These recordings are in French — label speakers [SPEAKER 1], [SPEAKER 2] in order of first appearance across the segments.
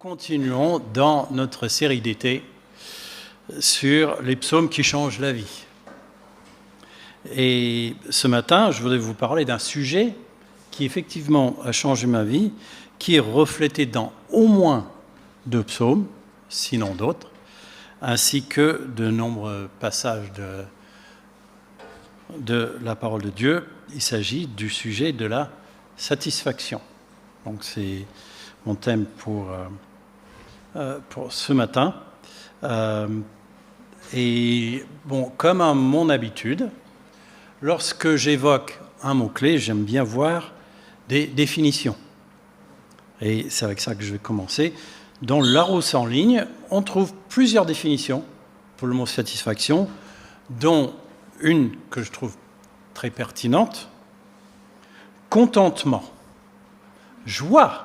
[SPEAKER 1] continuons dans notre série d'été sur les psaumes qui changent la vie. Et ce matin, je voudrais vous parler d'un sujet qui effectivement a changé ma vie, qui est reflété dans au moins 2 psaumes, sinon d'autres, ainsi que de nombreux passages de la parole de Dieu. Il s'agit du sujet de la satisfaction. Donc c'est mon thème pour ce matin. Et bon, comme à mon habitude, lorsque j'évoque un mot-clé, j'aime bien voir des définitions. Et c'est avec ça que je vais commencer. Dans le Larousse en ligne, on trouve plusieurs définitions pour le mot satisfaction, dont une que je trouve très pertinente: contentement, joie,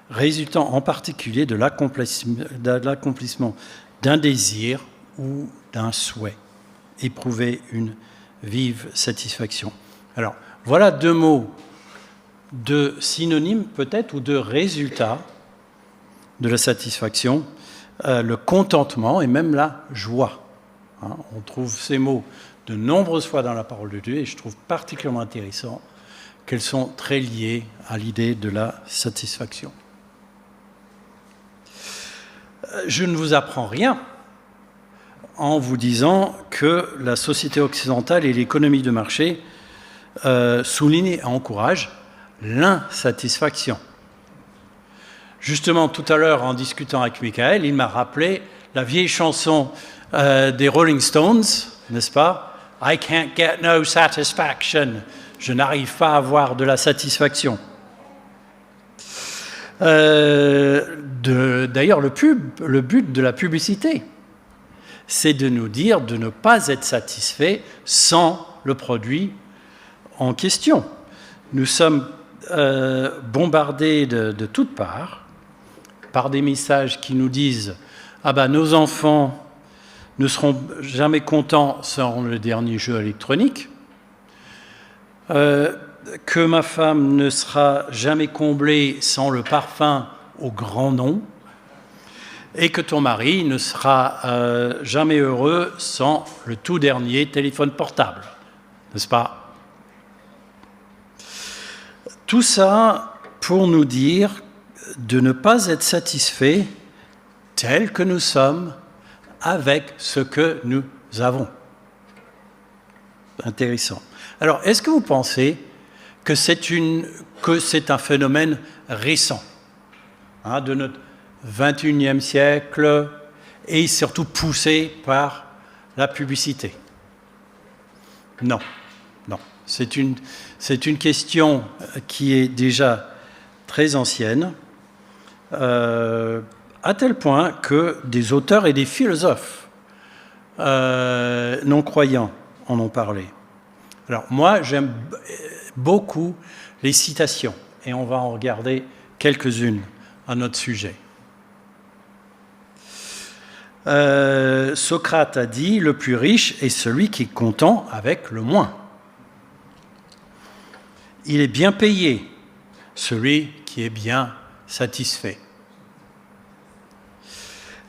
[SPEAKER 1] résultant en particulier de l'accomplissement d'un désir ou d'un souhait, éprouver une vive satisfaction. Alors, voilà 2 mots de synonymes peut-être ou de résultats de la satisfaction, le contentement et même la joie. On trouve ces mots de nombreuses fois dans la parole de Dieu et je trouve particulièrement intéressant qu'elles sont très liées à l'idée de la satisfaction. Je ne vous apprends rien en vous disant que la société occidentale et l'économie de marché soulignent et encouragent l'insatisfaction. Justement, tout à l'heure, en discutant avec Michael, il m'a rappelé la vieille chanson des Rolling Stones, n'est-ce pas? « I can't get no satisfaction ». Je n'arrive pas à avoir de la satisfaction. D'ailleurs, le but de la publicité, c'est de nous dire de ne pas être satisfait sans le produit en question. Nous sommes bombardés de toutes parts par des messages qui nous disent « Ah ben, nos enfants ne seront jamais contents sans le dernier jeu électronique », que ma femme ne sera jamais comblée sans le parfum au grand nom, et que ton mari ne sera jamais heureux sans le tout dernier téléphone portable, n'est-ce pas? Tout ça pour nous dire de ne pas être satisfait tel que nous sommes avec ce que nous avons. Intéressant. Alors, est-ce que vous pensez que c'est un phénomène récent de notre 21e siècle et surtout poussé par la publicité? Non. C'est une question qui est déjà très ancienne, à tel point que des auteurs et des philosophes non-croyants en ont parlé. Alors moi, j'aime beaucoup les citations, et on va en regarder quelques-unes à notre sujet. Socrate a dit « Le plus riche est celui qui est content avec le moins. Il est bien payé, celui qui est bien satisfait. »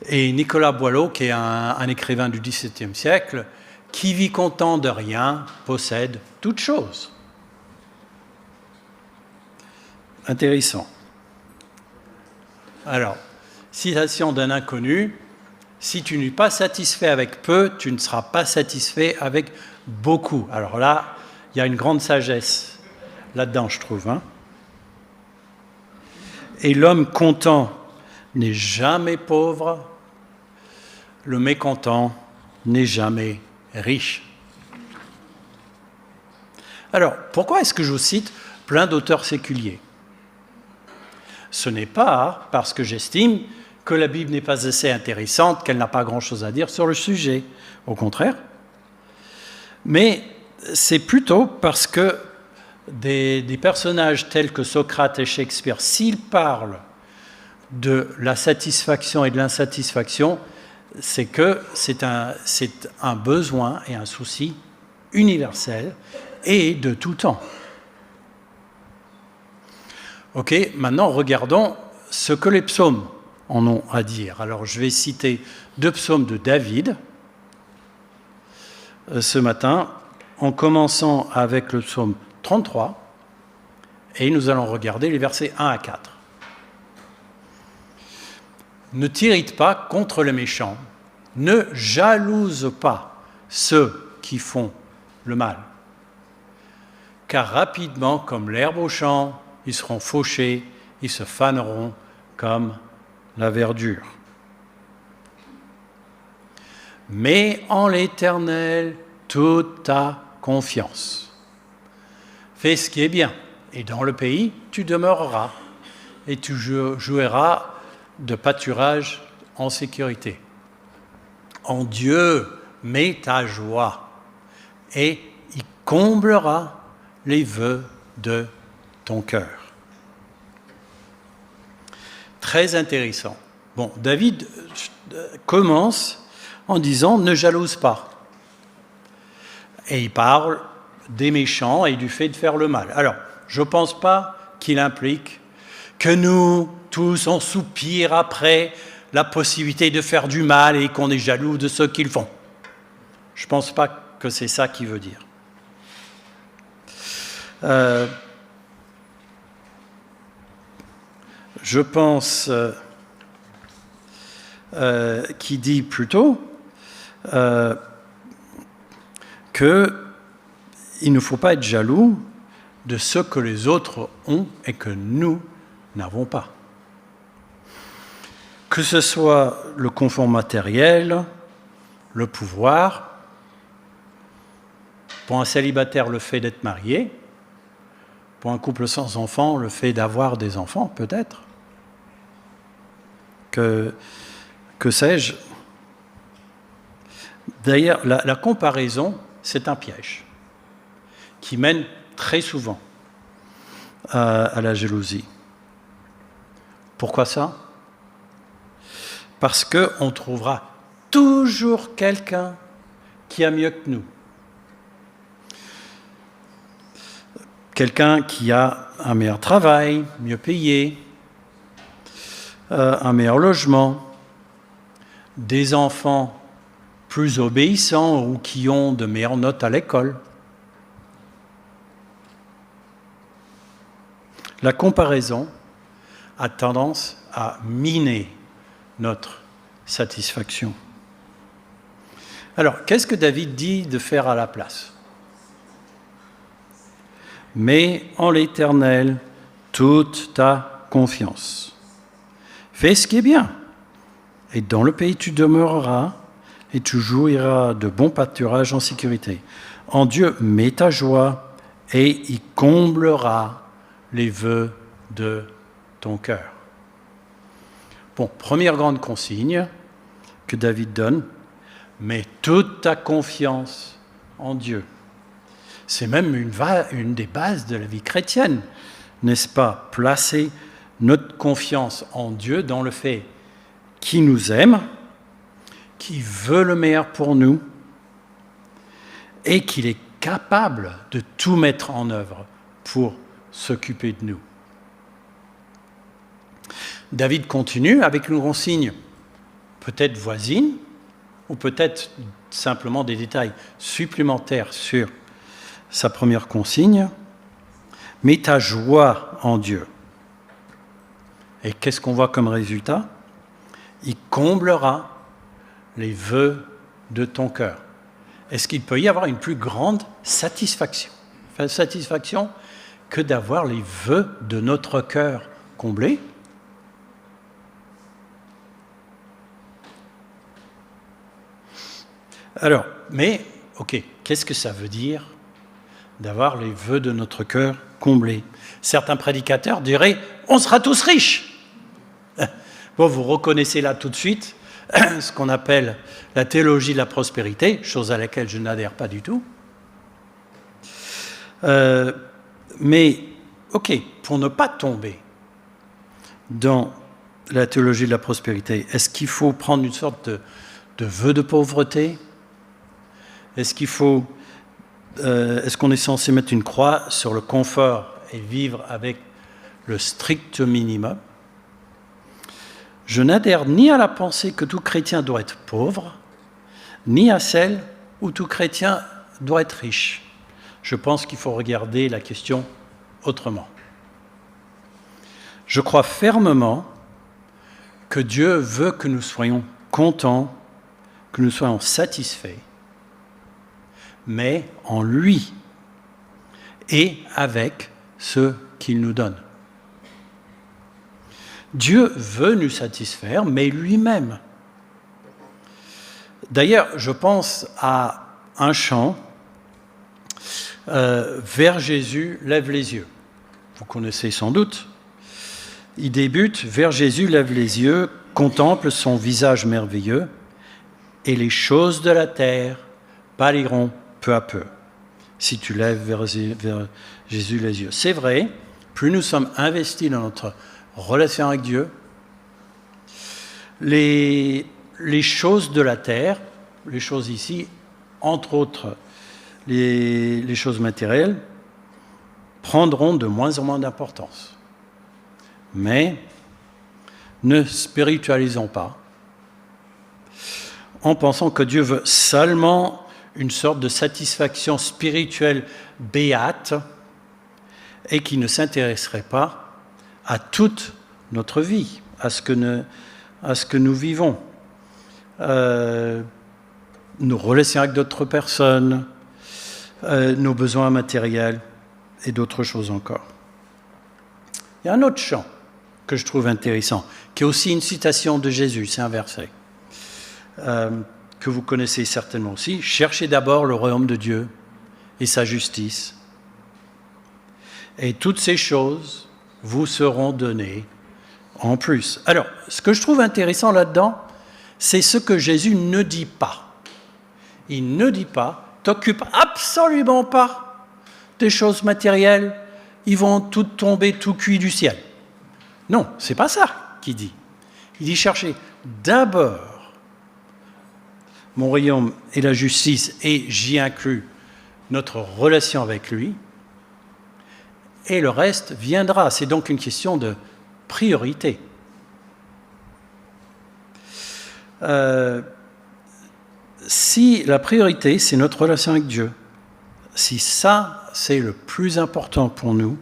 [SPEAKER 1] Et Nicolas Boileau, qui est un écrivain du XVIIe siècle, qui vit content de rien, possède toute chose. Intéressant. Alors, citation d'un inconnu: si tu n'es pas satisfait avec peu, tu ne seras pas satisfait avec beaucoup. Alors là, il y a une grande sagesse là-dedans, je trouve. Et l'homme content n'est jamais pauvre, le mécontent n'est jamais riche. Alors, pourquoi est-ce que je vous cite plein d'auteurs séculiers? Ce n'est pas parce que j'estime que la Bible n'est pas assez intéressante, qu'elle n'a pas grand-chose à dire sur le sujet. Au contraire. Mais c'est plutôt parce que des personnages tels que Socrate et Shakespeare, s'ils parlent de la satisfaction et de l'insatisfaction, c'est que c'est un besoin et un souci universel et de tout temps. Ok, maintenant regardons ce que les psaumes en ont à dire. Alors, je vais citer 2 psaumes de David ce matin, en commençant avec le psaume 33, et nous allons regarder les versets 1 à 4. Ne t'irrite pas contre les méchants, ne jalouse pas ceux qui font le mal, car rapidement, comme l'herbe au champ, ils seront fauchés, ils se faneront comme la verdure. Mets en l'Éternel toute ta confiance. Fais ce qui est bien, et dans le pays, tu demeureras, et tu jouiras de pâturage en sécurité. En Dieu, mets ta joie, et il comblera les vœux de ton cœur. Très intéressant. Bon, David commence en disant « ne jalouse pas ». Et il parle des méchants et du fait de faire le mal. Alors, je ne pense pas qu'il implique que nous, tous, on soupire après la possibilité de faire du mal et qu'on est jaloux de ceux qui le font. Je ne pense pas que c'est ça qu'il veut dire. Je pense qu'il dit plutôt qu'il ne faut pas être jaloux de ce que les autres ont et que nous n'avons pas. Que ce soit le confort matériel, le pouvoir, pour un célibataire, le fait d'être marié, pour un couple sans enfants, le fait d'avoir des enfants, peut-être. Que sais-je? D'ailleurs, la comparaison, c'est un piège qui mène très souvent à la jalousie. Pourquoi ça? Parce qu'on trouvera toujours quelqu'un qui a mieux que nous. Quelqu'un qui a un meilleur travail, mieux payé, un meilleur logement, des enfants plus obéissants ou qui ont de meilleures notes à l'école. La comparaison a tendance à miner notre satisfaction. Alors, qu'est-ce que David dit de faire à la place? Mets en l'Éternel toute ta confiance. Fais ce qui est bien, et dans le pays tu demeureras, et tu jouiras de bons pâturages en sécurité. En Dieu, mets ta joie, et il comblera les vœux de ton cœur. Bon, première grande consigne que David donne, mets toute ta confiance en Dieu. C'est même une des bases de la vie chrétienne, n'est-ce pas? Placer notre confiance en Dieu dans le fait qu'il nous aime, qu'il veut le meilleur pour nous et qu'il est capable de tout mettre en œuvre pour s'occuper de nous. David continue avec une consigne peut-être voisine ou peut-être simplement des détails supplémentaires sur sa première consigne. Mets ta joie en Dieu. Et qu'est-ce qu'on voit comme résultat? Il comblera les vœux de ton cœur. Est-ce qu'il peut y avoir une plus grande satisfaction que d'avoir les vœux de notre cœur comblés? Alors, mais, ok, qu'est-ce que ça veut dire d'avoir les vœux de notre cœur comblés? Certains prédicateurs diraient « on sera tous riches ». Bon, vous reconnaissez là tout de suite ce qu'on appelle la théologie de la prospérité, chose à laquelle je n'adhère pas du tout. Mais, ok, pour ne pas tomber dans la théologie de la prospérité, est-ce qu'il faut prendre une sorte de vœu de pauvreté? Est-ce qu'on est censé mettre une croix sur le confort et vivre avec le strict minimum? Je n'adhère ni à la pensée que tout chrétien doit être pauvre, ni à celle où tout chrétien doit être riche. Je pense qu'il faut regarder la question autrement. Je crois fermement que Dieu veut que nous soyons contents, que nous soyons satisfaits, mais en lui et avec ce qu'il nous donne. Dieu veut nous satisfaire, mais lui-même. D'ailleurs, je pense à un chant, vers Jésus, lève les yeux. Vous connaissez sans doute. Il débute, vers Jésus, lève les yeux, contemple son visage merveilleux, et les choses de la terre pâliront peu à peu, si tu lèves vers Jésus les yeux. C'est vrai, plus nous sommes investis dans notre relation avec Dieu, les choses de la terre, les choses ici, entre autres les choses matérielles, prendront de moins en moins d'importance. Mais ne spiritualisons pas en pensant que Dieu veut seulement une sorte de satisfaction spirituelle béate et qui ne s'intéresserait pas à toute notre vie, à ce que nous vivons, nos relations avec d'autres personnes, nos besoins matériels et d'autres choses encore. Il y a un autre chant que je trouve intéressant, qui est aussi une citation de Jésus, c'est un verset que vous connaissez certainement aussi. « Cherchez d'abord le royaume de Dieu et sa justice, et toutes ces choses vous seront données en plus. » Alors, ce que je trouve intéressant là-dedans, c'est ce que Jésus ne dit pas. Il ne dit pas, t'occupe absolument pas des choses matérielles, ils vont toutes tomber tout cuit du ciel. Non, c'est pas ça qu'il dit. Il dit cherchez d'abord mon royaume et la justice, et j'y inclus notre relation avec lui, et le reste viendra. C'est donc une question de priorité. Si la priorité, c'est notre relation avec Dieu, si ça, c'est le plus important pour nous,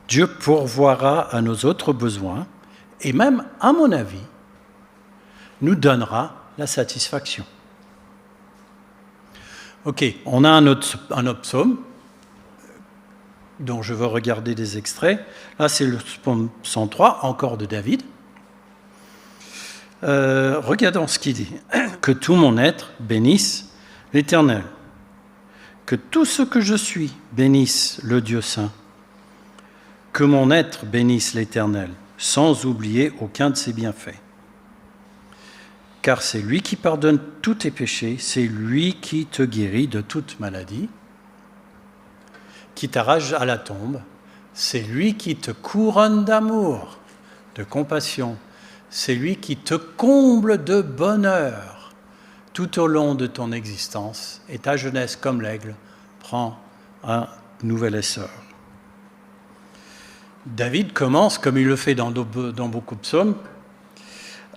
[SPEAKER 1] Dieu pourvoira à nos autres besoins, et même, à mon avis, nous donnera la satisfaction. Ok, on a un autre psaume dont je veux regarder des extraits. Là, c'est le psaume 103, encore de David. Regardons ce qu'il dit. « Que tout mon être bénisse l'Éternel. Que tout ce que je suis bénisse le Dieu saint. Que mon être bénisse l'Éternel, sans oublier aucun de ses bienfaits. Car c'est lui qui pardonne tous tes péchés, c'est lui qui te guérit de toute maladie, qui t'arrache à la tombe, c'est lui qui te couronne d'amour, de compassion, c'est lui qui te comble de bonheur tout au long de ton existence, et ta jeunesse comme l'aigle prend un nouvel essor. » David commence, comme il le fait dans beaucoup de psaumes,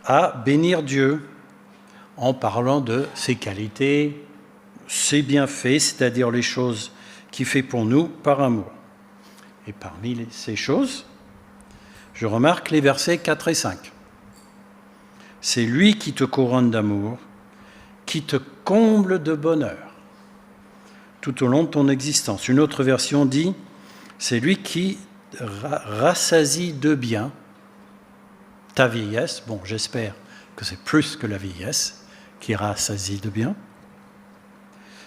[SPEAKER 1] à bénir Dieu en parlant de ses qualités, ses bienfaits, c'est-à-dire les choses qu'il fait pour nous par amour. Et parmi ces choses, je remarque les versets 4 et 5. C'est lui qui te couronne d'amour, qui te comble de bonheur tout au long de ton existence. Une autre version dit, c'est lui qui rassasie de bien ta vieillesse. Bon, j'espère que c'est plus que la vieillesse qui rassasie de bien.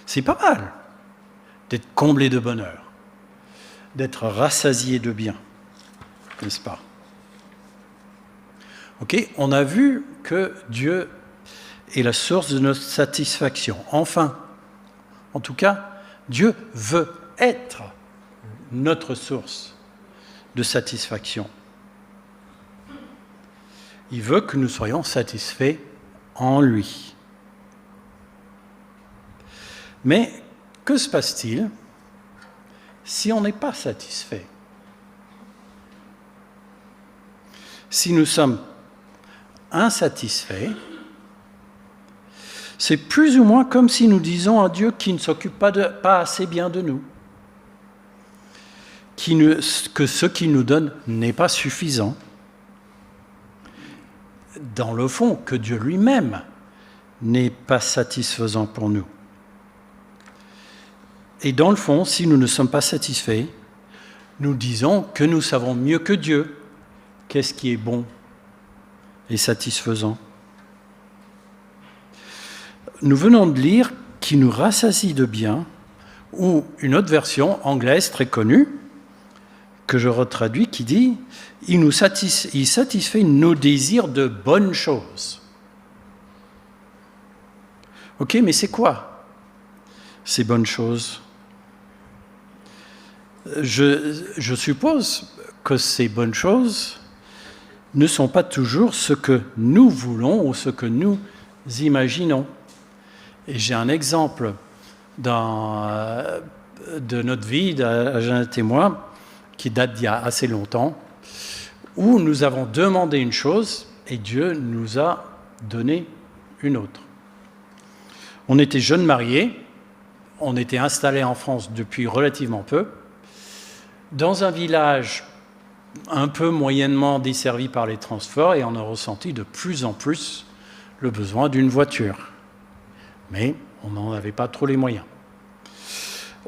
[SPEAKER 1] C'est pas mal d'être comblé de bonheur, d'être rassasié de bien, n'est-ce pas? Ok, on a vu que Dieu est la source de notre satisfaction. Enfin, en tout cas, Dieu veut être notre source de satisfaction. Il veut que nous soyons satisfaits en lui. Mais que se passe-t-il si on n'est pas satisfait? Si nous sommes insatisfaits, c'est plus ou moins comme si nous disons à Dieu qui ne s'occupe pas assez bien de nous, que ce qu'il nous donne n'est pas suffisant. Dans le fond, que Dieu lui-même n'est pas satisfaisant pour nous. Et dans le fond, si nous ne sommes pas satisfaits, nous disons que nous savons mieux que Dieu qu'est-ce qui est bon et satisfaisant. Nous venons de lire « qui nous rassasie de bien » ou une autre version anglaise très connue que je retraduis qui dit « il satisfait nos désirs de bonnes choses ». Ok, mais c'est quoi ces bonnes choses ? Je suppose que ces bonnes choses ne sont pas toujours ce que nous voulons ou ce que nous imaginons. Et j'ai un exemple de notre vie, à Jeannette et moi, qui date d'il y a assez longtemps, où nous avons demandé une chose et Dieu nous a donné une autre. On était jeunes mariés, on était installés en France depuis relativement peu, dans un village un peu moyennement desservi par les transports, et on a ressenti de plus en plus le besoin d'une voiture. Mais on n'en avait pas trop les moyens.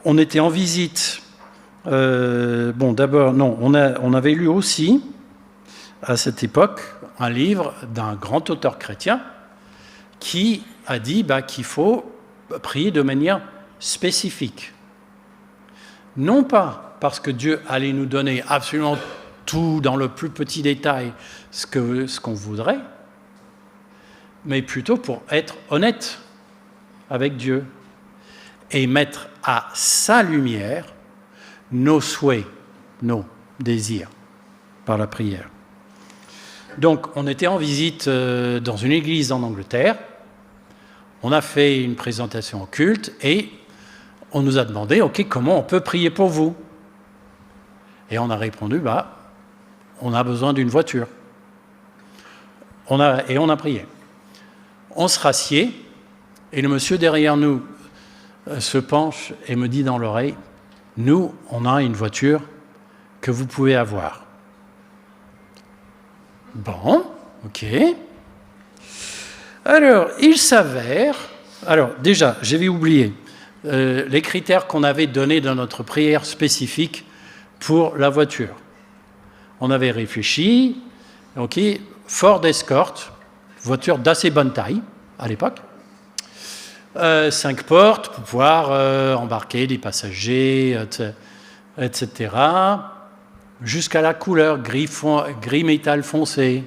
[SPEAKER 1] On était en visite. On avait lu aussi, à cette époque, un livre d'un grand auteur chrétien qui a dit qu'il faut prier de manière spécifique. Non pas parce que Dieu allait nous donner absolument tout dans le plus petit détail, ce qu'on voudrait, mais plutôt pour être honnête avec Dieu et mettre à sa lumière nos souhaits, nos désirs par la prière. Donc, on était en visite dans une église en Angleterre. On a fait une présentation au culte et on nous a demandé, OK, comment on peut prier pour vous ? Et on a répondu, on a besoin d'une voiture. On a prié. On se rassied et le monsieur derrière nous se penche et me dit dans l'oreille, nous, on a une voiture que vous pouvez avoir. Bon, OK. Alors, il s'avère... Alors, déjà, j'avais oublié les critères qu'on avait donnés dans notre prière spécifique pour la voiture. On avait réfléchi, OK, Ford Escort, voiture d'assez bonne taille à l'époque, 5 portes pour pouvoir embarquer des passagers, etc. Jusqu'à la couleur gris métal foncé.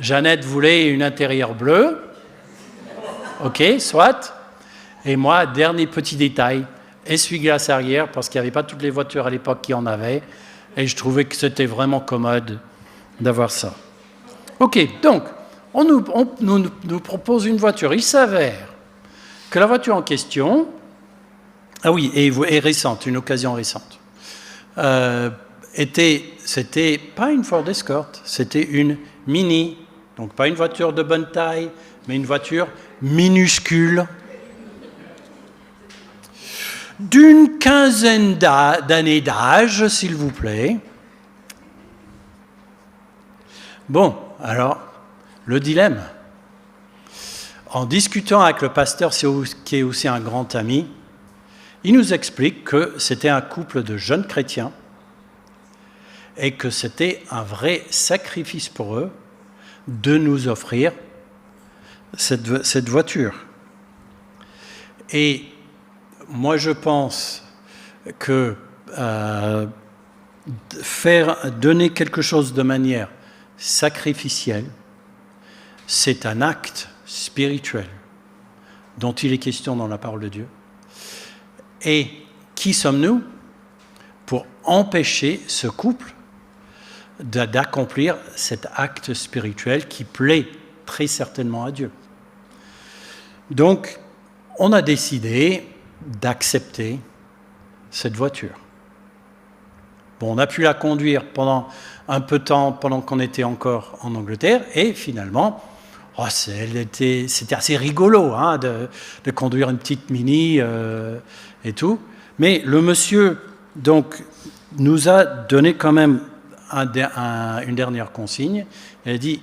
[SPEAKER 1] Jeannette voulait une intérieure bleue. OK, soit. Et moi, dernier petit détail, essuie-glace arrière, parce qu'il n'y avait pas toutes les voitures à l'époque qui en avaient. Et je trouvais que c'était vraiment commode d'avoir ça. OK, donc, on nous propose une voiture. Il s'avère que la voiture en question, est récente, une occasion récente, c'était pas une Ford Escort, c'était une Mini. Donc pas une voiture de bonne taille, mais une voiture minuscule, d'une quinzaine d'années d'âge, s'il vous plaît. Bon, alors, le dilemme. En discutant avec le pasteur, qui est aussi un grand ami, il nous explique que c'était un couple de jeunes chrétiens et que c'était un vrai sacrifice pour eux de nous offrir cette voiture. Et moi, je pense que donner quelque chose de manière sacrificielle, c'est un acte spirituel dont il est question dans la parole de Dieu. Et qui sommes-nous pour empêcher ce couple d'accomplir cet acte spirituel qui plaît très certainement à Dieu? Donc, on a décidé d'accepter cette voiture. Bon, on a pu la conduire pendant un peu de temps, pendant qu'on était encore en Angleterre, et finalement, c'était assez rigolo hein, de conduire une petite Mini et tout. Mais le monsieur donc, nous a donné quand même une dernière consigne. Il a dit,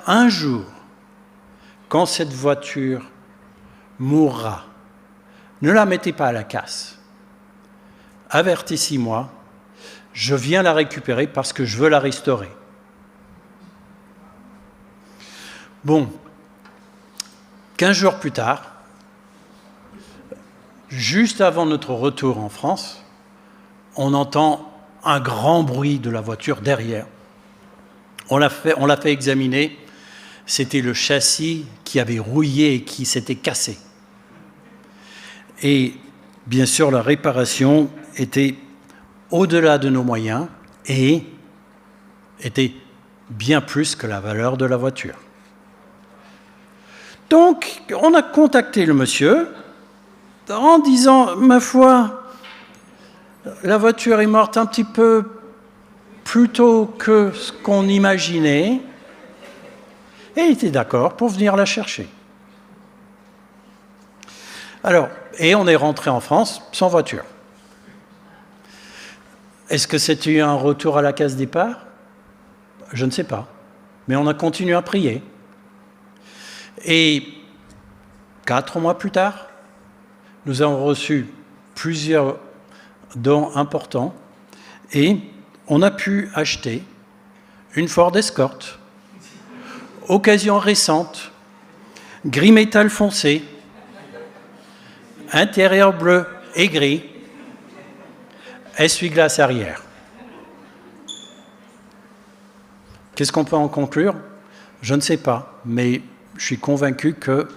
[SPEAKER 1] un jour, quand cette voiture mourra, ne la mettez pas à la casse. Avertissez-moi, je viens la récupérer parce que je veux la restaurer. Bon, 15 jours plus tard, juste avant notre retour en France, on entend un grand bruit de la voiture derrière. On l'a fait examiner, c'était le châssis qui avait rouillé et qui s'était cassé. Et bien sûr, la réparation était au-delà de nos moyens et était bien plus que la valeur de la voiture. Donc, on a contacté le monsieur en disant, ma foi, la voiture est morte un petit peu plus tôt que ce qu'on imaginait, et il était d'accord pour venir la chercher. Alors, et on est rentré en France sans voiture. Est-ce que c'était un retour à la case départ? Je ne sais pas, mais on a continué à prier. Et 4 mois plus tard, nous avons reçu plusieurs dons importants et on a pu acheter une Ford Escort, occasion récente, gris métal foncé, intérieur bleu et gris, essuie-glace arrière. Qu'est-ce qu'on peut en conclure? Je ne sais pas, mais je suis convaincu que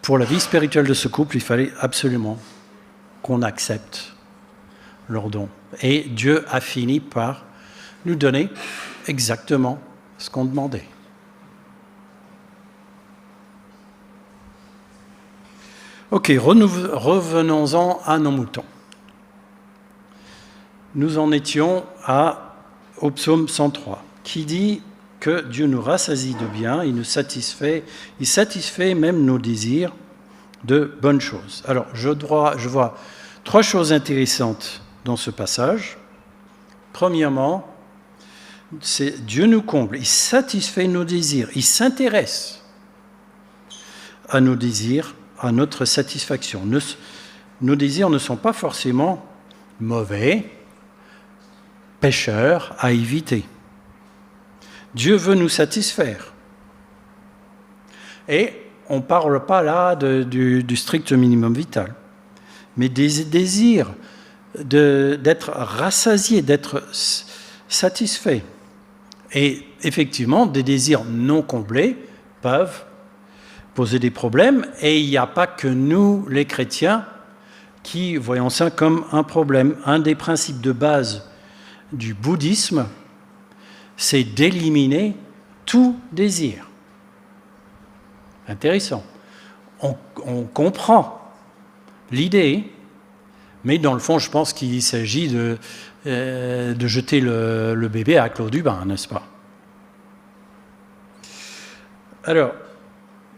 [SPEAKER 1] pour la vie spirituelle de ce couple, il fallait absolument qu'on accepte leurs dons. Et Dieu a fini par nous donner exactement ce qu'on demandait. Ok, revenons-en à nos moutons. Nous en étions au psaume 103, qui dit que Dieu nous rassasie de bien, il satisfait même nos désirs de bonnes choses. Alors, je vois 3 choses intéressantes dans ce passage. Premièrement, c'est Dieu nous comble, il satisfait nos désirs, il s'intéresse à nos désirs, à notre satisfaction. Nos désirs ne sont pas forcément mauvais, pécheurs à éviter. Dieu veut nous satisfaire. Et on ne parle pas là du strict minimum vital, mais des désirs d'être rassasié, d'être satisfait. Et effectivement, des désirs non comblés peuvent poser des problèmes, et il n'y a pas que nous, les chrétiens, qui voyons ça comme un problème. Un des principes de base du bouddhisme, c'est d'éliminer tout désir. Intéressant. On comprend l'idée, mais dans le fond, je pense qu'il s'agit de jeter le bébé à l'eau du bain, n'est-ce pas? Alors,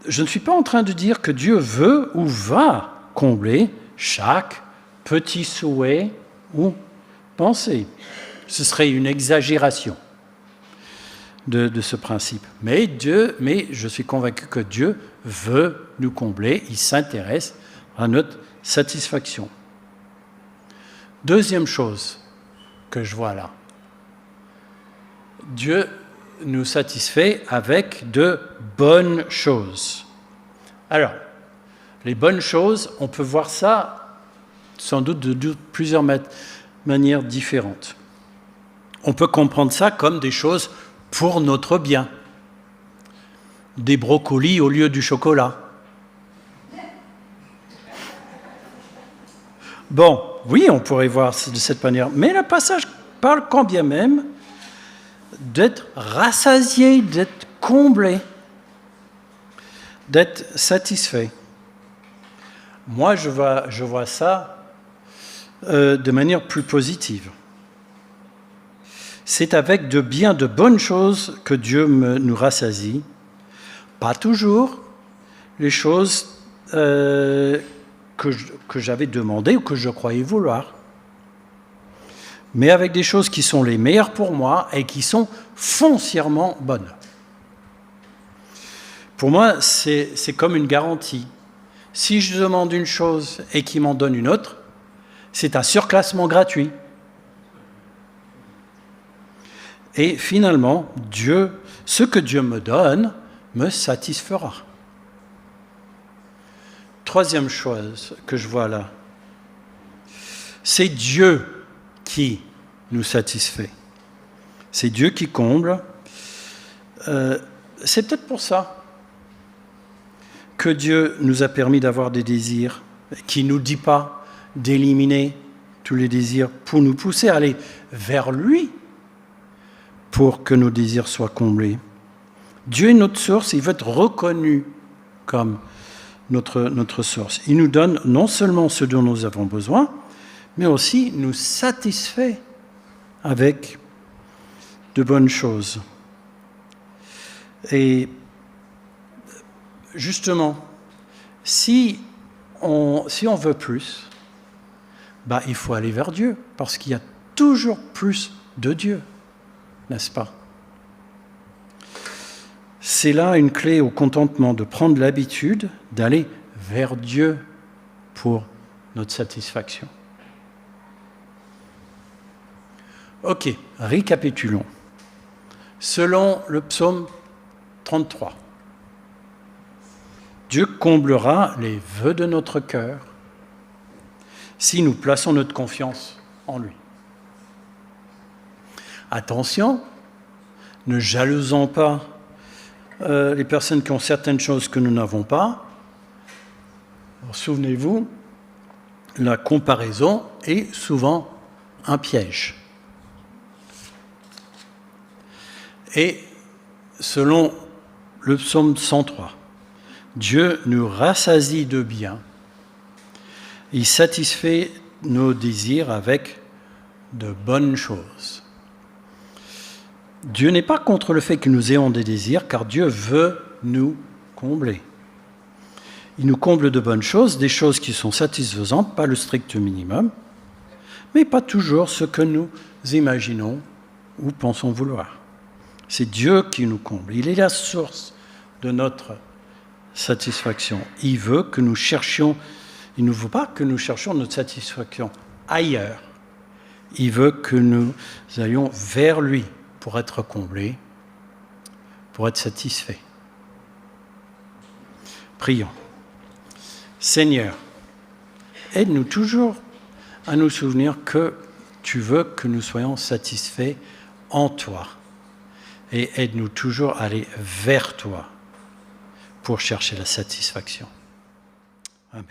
[SPEAKER 1] je ne suis pas en train de dire que Dieu veut ou va combler chaque petit souhait ou pensée. Ce serait une exagération de ce principe. Mais je suis convaincu que Dieu veut nous combler, il s'intéresse à notre satisfaction. Deuxième chose que je vois là, Dieu nous satisfait avec de bonnes choses. Alors, les bonnes choses, on peut voir ça sans doute de plusieurs manières différentes. On peut comprendre ça comme des choses pour notre bien. Des brocolis au lieu du chocolat. Bon, oui, on pourrait voir de cette manière, mais le passage parle quand bien même d'être rassasié, d'être comblé, d'être satisfait. Moi, je vois ça de manière plus positive. C'est avec de bonnes choses que Dieu nous rassasie. Pas toujours les choses que j'avais demandées ou que je croyais vouloir, mais avec des choses qui sont les meilleures pour moi et qui sont foncièrement bonnes. Pour moi, c'est comme une garantie. Si je demande une chose et qu'il m'en donne une autre, c'est un surclassement gratuit. Et finalement, ce que Dieu me donne me satisfera. Troisième chose que je vois là, c'est Dieu qui nous satisfait. C'est Dieu qui comble. C'est peut-être pour ça que Dieu nous a permis d'avoir des désirs, qui ne nous dit pas d'éliminer tous les désirs pour nous pousser à aller vers lui pour que nos désirs soient comblés. Dieu est notre source, il veut être reconnu comme notre source. Il nous donne non seulement ce dont nous avons besoin, mais aussi nous satisfait avec de bonnes choses. Et justement, si on veut plus, il faut aller vers Dieu, parce qu'il y a toujours plus de Dieu, n'est-ce pas? C'est là une clé au contentement, de prendre l'habitude d'aller vers Dieu pour notre satisfaction. Ok, récapitulons. Selon le psaume 33, Dieu comblera les vœux de notre cœur si nous plaçons notre confiance en lui. Attention, ne jalousons pas les personnes qui ont certaines choses que nous n'avons pas. Alors, souvenez-vous, la comparaison est souvent un piège. Et selon le psaume 103, Dieu nous rassasie de bien. Il satisfait nos désirs avec de bonnes choses. Dieu n'est pas contre le fait que nous ayons des désirs, car Dieu veut nous combler. Il nous comble de bonnes choses, des choses qui sont satisfaisantes, pas le strict minimum, mais pas toujours ce que nous imaginons ou pensons vouloir. C'est Dieu qui nous comble. Il est la source de notre satisfaction. Il veut que nous cherchions, il ne veut pas que nous cherchions notre satisfaction ailleurs. Il veut que nous allions vers lui pour être comblés, pour être satisfaits. Prions. Seigneur, aide-nous toujours à nous souvenir que tu veux que nous soyons satisfaits en toi. Et aide-nous toujours à aller vers toi pour chercher la satisfaction. Amen.